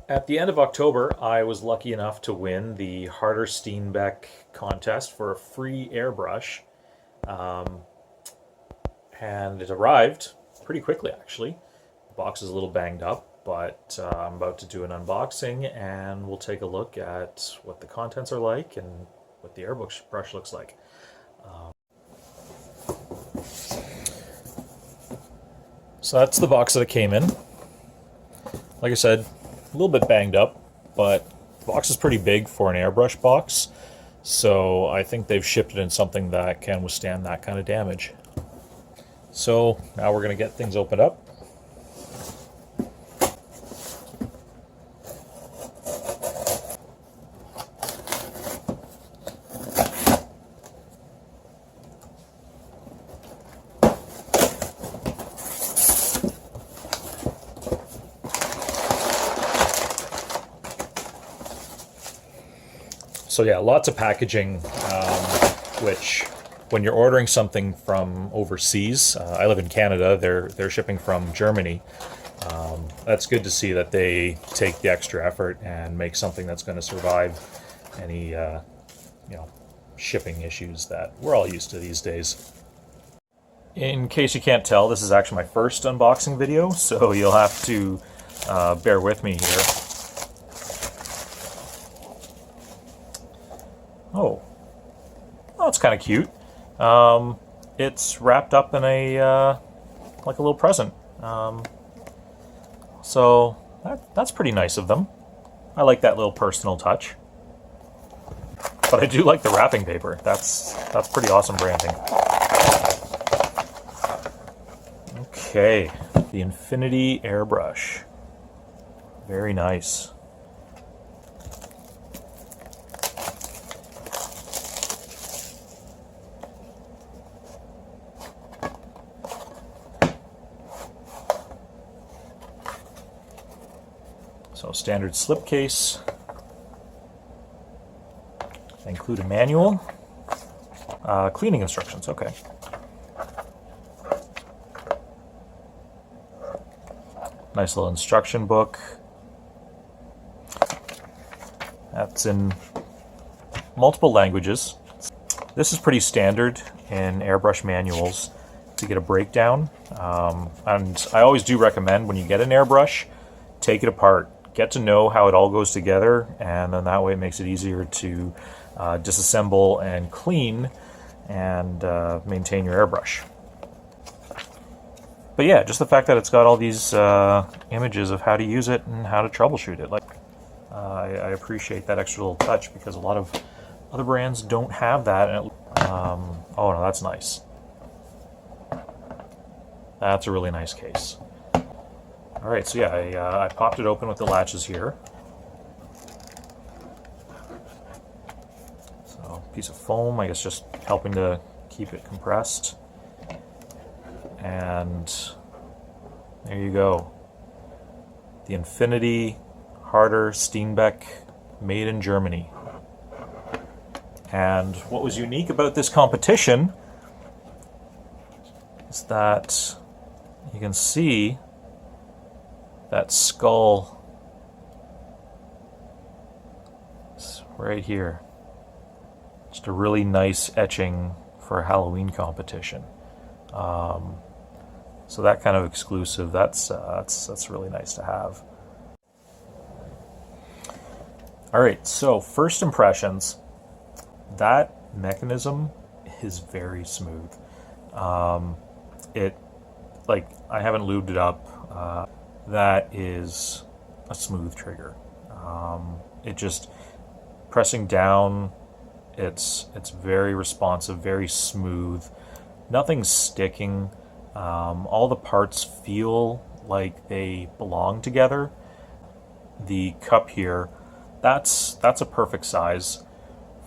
At the end of October, I was lucky enough to win the Harder-Steenbeck contest for a free airbrush, um, and it arrived pretty quickly actually. The box is a little banged up, but I'm about to do an unboxing and we'll take a look at what the contents are like and what the airbrush looks like. So that's the box that it came in. Like I said, a little bit banged up, but the box is pretty big for an airbrush box, so I think they've shipped it in something that can withstand that kind of damage. So now we're going to get things opened up. So yeah, lots of packaging, which when you're ordering something from overseas, I live in Canada, they're shipping from Germany. That's good to see that they take the extra effort and make something that's going to survive any shipping issues that we're all used to these days. In case you can't tell, this is actually my first unboxing video, so you'll have to bear with me here. Oh, it's kind of cute. It's wrapped up in a like a little present. So that's pretty nice of them. I like that little personal touch. But I do like the wrapping paper. That's pretty awesome branding. Okay, the Infinity Airbrush. Very nice. So standard slipcase. They include a manual. Cleaning instructions, okay. Nice little instruction book. That's in multiple languages. This is pretty standard in airbrush manuals to get a breakdown. And I always do recommend when you get an airbrush, take it apart. Get to know how it all goes together, and then that way it makes it easier to disassemble and clean and maintain your airbrush. But yeah, just the fact that it's got all these images of how to use it and how to troubleshoot it. I appreciate that extra little touch because a lot of other brands don't have that. And oh no, that's nice. That's a really nice case. All right, so yeah, I popped it open with the latches here. So piece of foam, I guess, just helping to keep it compressed. And there you go. The Infinity Harder-Steenbeck, made in Germany. And what was unique about this competition is that you can see that skull right here. Just a really nice etching for a Halloween competition. So that kind of exclusive, that's really nice to have. All right, so first impressions. That mechanism is very smooth. I haven't lubed it up. That is a smooth trigger. It just pressing down. It's very responsive, very smooth. Nothing's sticking. All the parts feel like they belong together. The cup here, that's a perfect size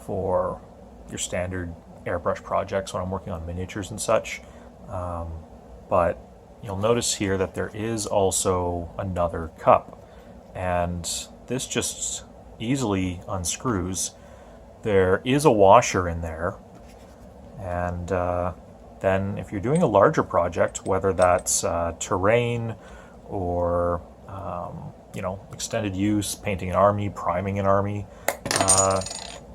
for your standard airbrush projects when I'm working on miniatures and such. But you'll notice here that there is also another cup, and this just easily unscrews. There is a washer in there, and then if you're doing a larger project, whether that's terrain or you know, extended use, painting an army, priming an army.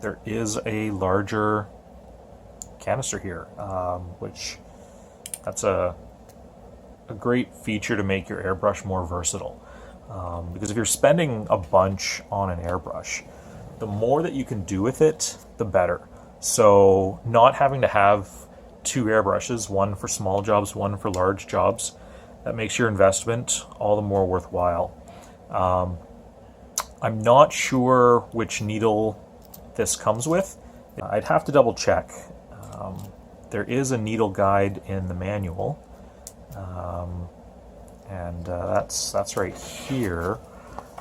There is a larger canister here, which that's a great feature to make your airbrush more versatile. Because if you're spending a bunch on an airbrush, the more that you can do with it, the better. So not having to have two airbrushes, one for small jobs, one for large jobs, that makes your investment all the more worthwhile. I'm not sure which needle this comes with. I'd have to double check. There is a needle guide in the manual, and that's right here.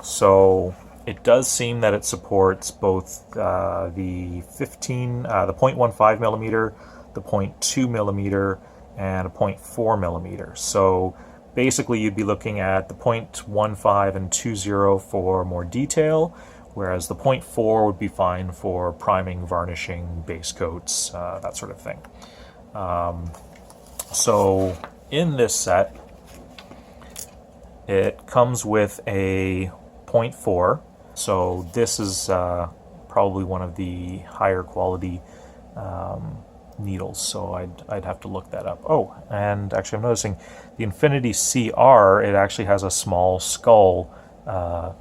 So it does seem that it supports both the 0.15 millimeter, the 0.2 millimeter, and a 0.4 millimeter. So basically you'd be looking at the 0.15 and 20 for more detail, whereas the 0.4 would be fine for priming, varnishing, base coats, that sort of thing. So in this set, it comes with a 0.4. So this is probably one of the higher quality needles, so I'd have to look that up. Oh, and actually I'm noticing the InfinityCR, it actually has a small skull. I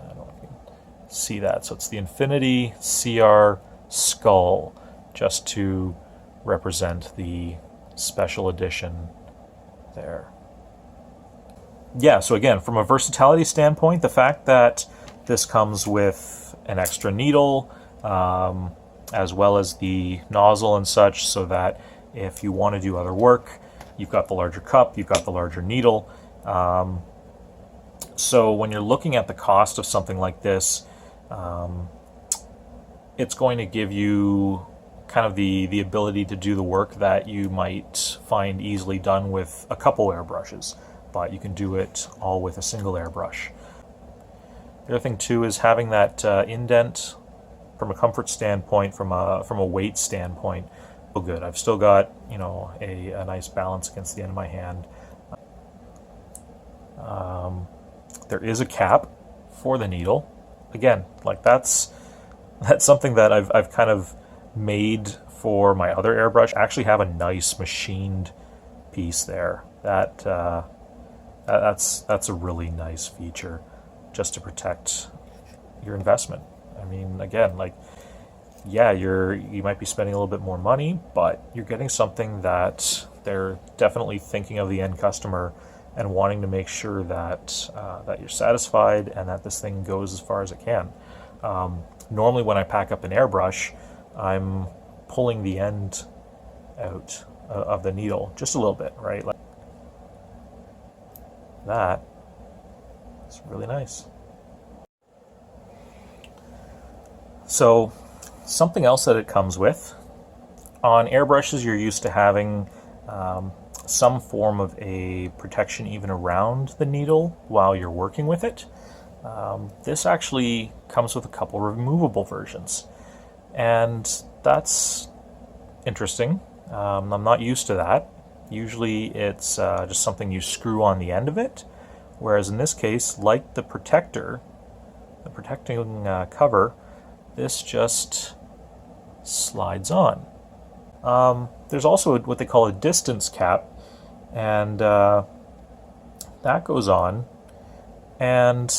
don't know if you can see that. So it's the InfinityCR skull, just to represent the special edition there. Yeah, so again, from a versatility standpoint, the fact that this comes with an extra needle, as well as the nozzle and such, so that if you want to do other work, you've got the larger cup, you've got the larger needle. So when you're looking at the cost of something like this, it's going to give you kind of the ability to do the work that you might find easily done with a couple airbrushes, but you can do it all with a single airbrush. The other thing too is having that indent from a comfort standpoint, from a weight standpoint. Oh, good. I've still got, you know, a nice balance against the end of my hand. There is a cap for the needle. Again, like that's something that I've kind of made for my other airbrush. I actually have a nice machined piece there. That's a really nice feature, just to protect your investment. I mean, again, like, yeah, you might be spending a little bit more money, but you're getting something that they're definitely thinking of the end customer and wanting to make sure that that you're satisfied and that this thing goes as far as it can. Normally, when I pack up an airbrush, I'm pulling the end out of the needle just a little bit, right? Like that. It's really nice. So, something else that it comes with, on airbrushes you're used to having some form of a protection even around the needle while you're working with it. This actually comes with a couple removable versions, and that's interesting. I'm not used to that. Usually it's just something you screw on the end of it, whereas in this case, like the protector, the protecting cover, this just slides on. There's also what they call a distance cap, and that goes on, and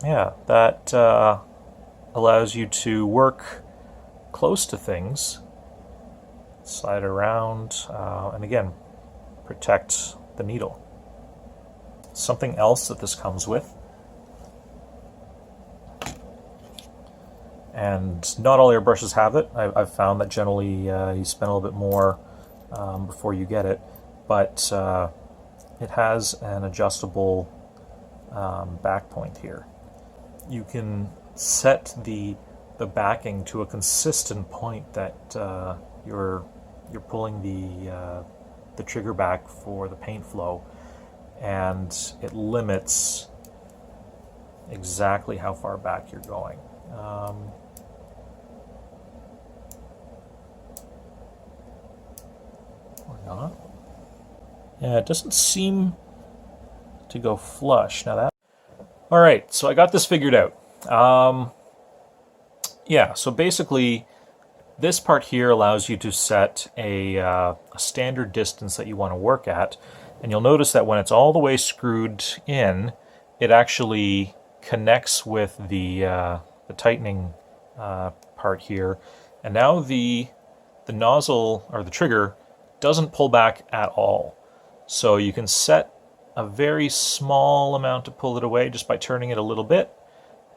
yeah, that allows you to work close to things, slide around, and again, protect the needle. Something else that this comes with, and not all airbrushes have it. I've found that generally you spend a little bit more before you get it, but it has an adjustable back point here. You can set the backing to a consistent point that you're pulling the trigger back for the paint flow, and it limits exactly how far back you're going. Or not. Yeah, it doesn't seem to go flush. Now All right, so I got this figured out. Yeah, so basically this part here allows you to set a standard distance that you want to work at. And you'll notice that when it's all the way screwed in, it actually connects with the tightening part here. And now the nozzle, or the trigger, doesn't pull back at all. So you can set a very small amount to pull it away just by turning it a little bit.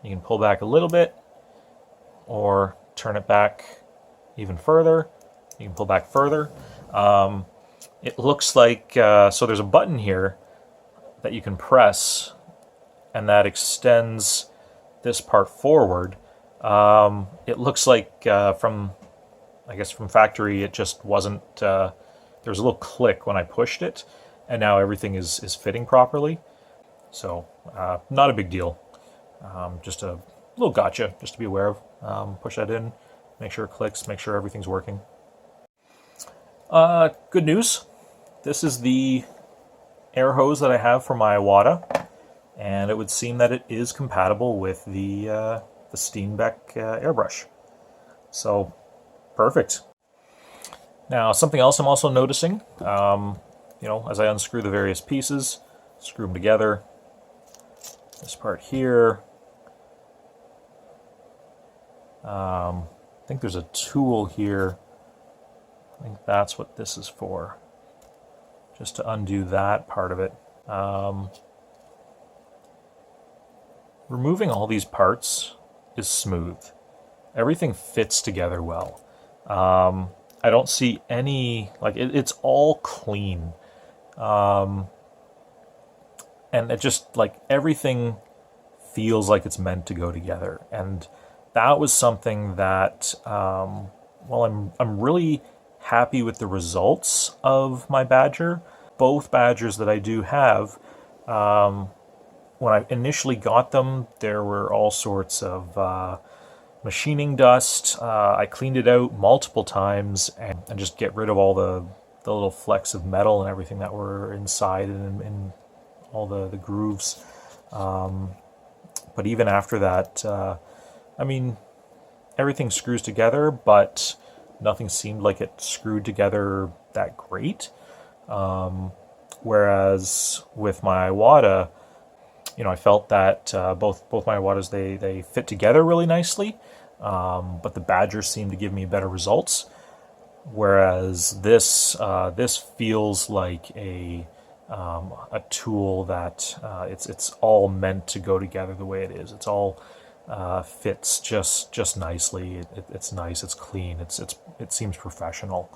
You can pull back a little bit, or turn it back even further. You can pull back further. It looks like, so there's a button here that you can press, and that extends this part forward. It looks like from factory, it just wasn't, there was a little click when I pushed it, and now everything is fitting properly. So not a big deal. Just a little gotcha, just to be aware of. Push that in, make sure it clicks, make sure everything's working. Good news. This is the air hose that I have for my Wada, and it would seem that it is compatible with the Steenbeck Airbrush. So, perfect. Now, something else I'm also noticing, as I unscrew the various pieces, screw them together, this part here, I think there's a tool here. I think that's what this is for, just to undo that part of it. Removing all these parts is smooth. Everything fits together well. I don't see any, it's all clean. And it just, everything feels like it's meant to go together. And that was something that, I'm really happy with the results of my Badger. Both Badgers that I do have, when I initially got them, there were all sorts of machining dust. I cleaned it out multiple times and just get rid of all the little flecks of metal and everything that were inside and in all the grooves. But even after that, everything screws together, but nothing seemed like it screwed together that great. Whereas with my Wada, I felt that both my Wadas, they fit together really nicely, but the Badger seemed to give me better results. Whereas this feels like a tool that it's all meant to go together the way it is. It's all fits just nicely. It's nice. It's clean. It seems professional.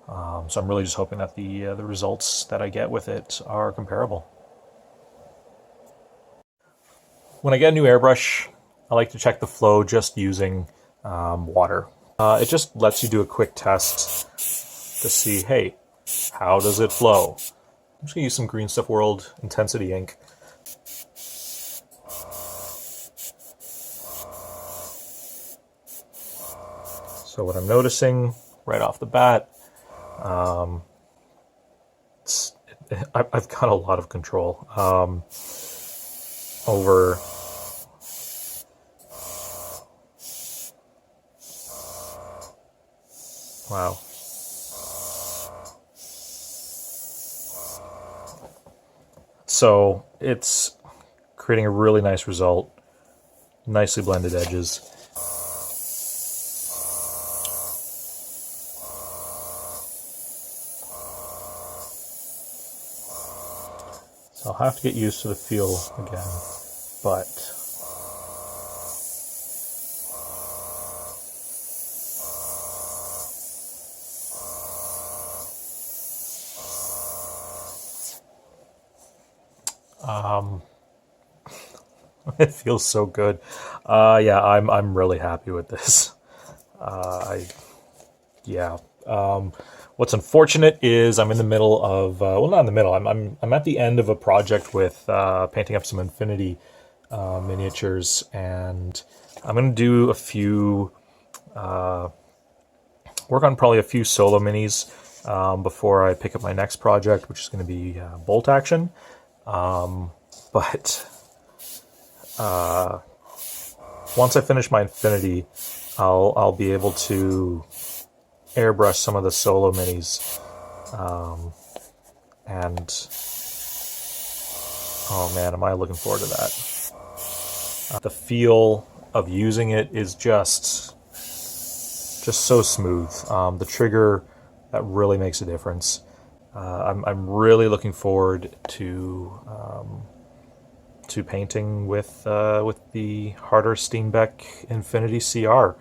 So I'm really just hoping that the results that I get with it are comparable. When I get a new airbrush, I like to check the flow just using water. It just lets you do a quick test to see, hey, how does it flow? I'm just going to use some Green Stuff World Intensity ink. So what I'm noticing right off the bat, I've got a lot of control over wow. So it's creating a really nice result, nicely blended edges. So I'll have to get used to the feel again, but it feels so good. Yeah, I'm really happy with this. What's unfortunate is I'm in the middle of not in the middle. I'm at the end of a project with painting up some Infinity miniatures, and I'm going to do a few work on probably a few solo minis before I pick up my next project, which is going to be bolt action. But once I finish my Infinity, I'll be able to airbrush some of the solo minis, and oh man, am I looking forward to that. The feel of using it is just so smooth. The trigger, that really makes a difference. I'm really looking forward to painting with the Harder-Steenbeck InfinityCR.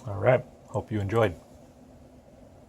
All right, hope you enjoyed.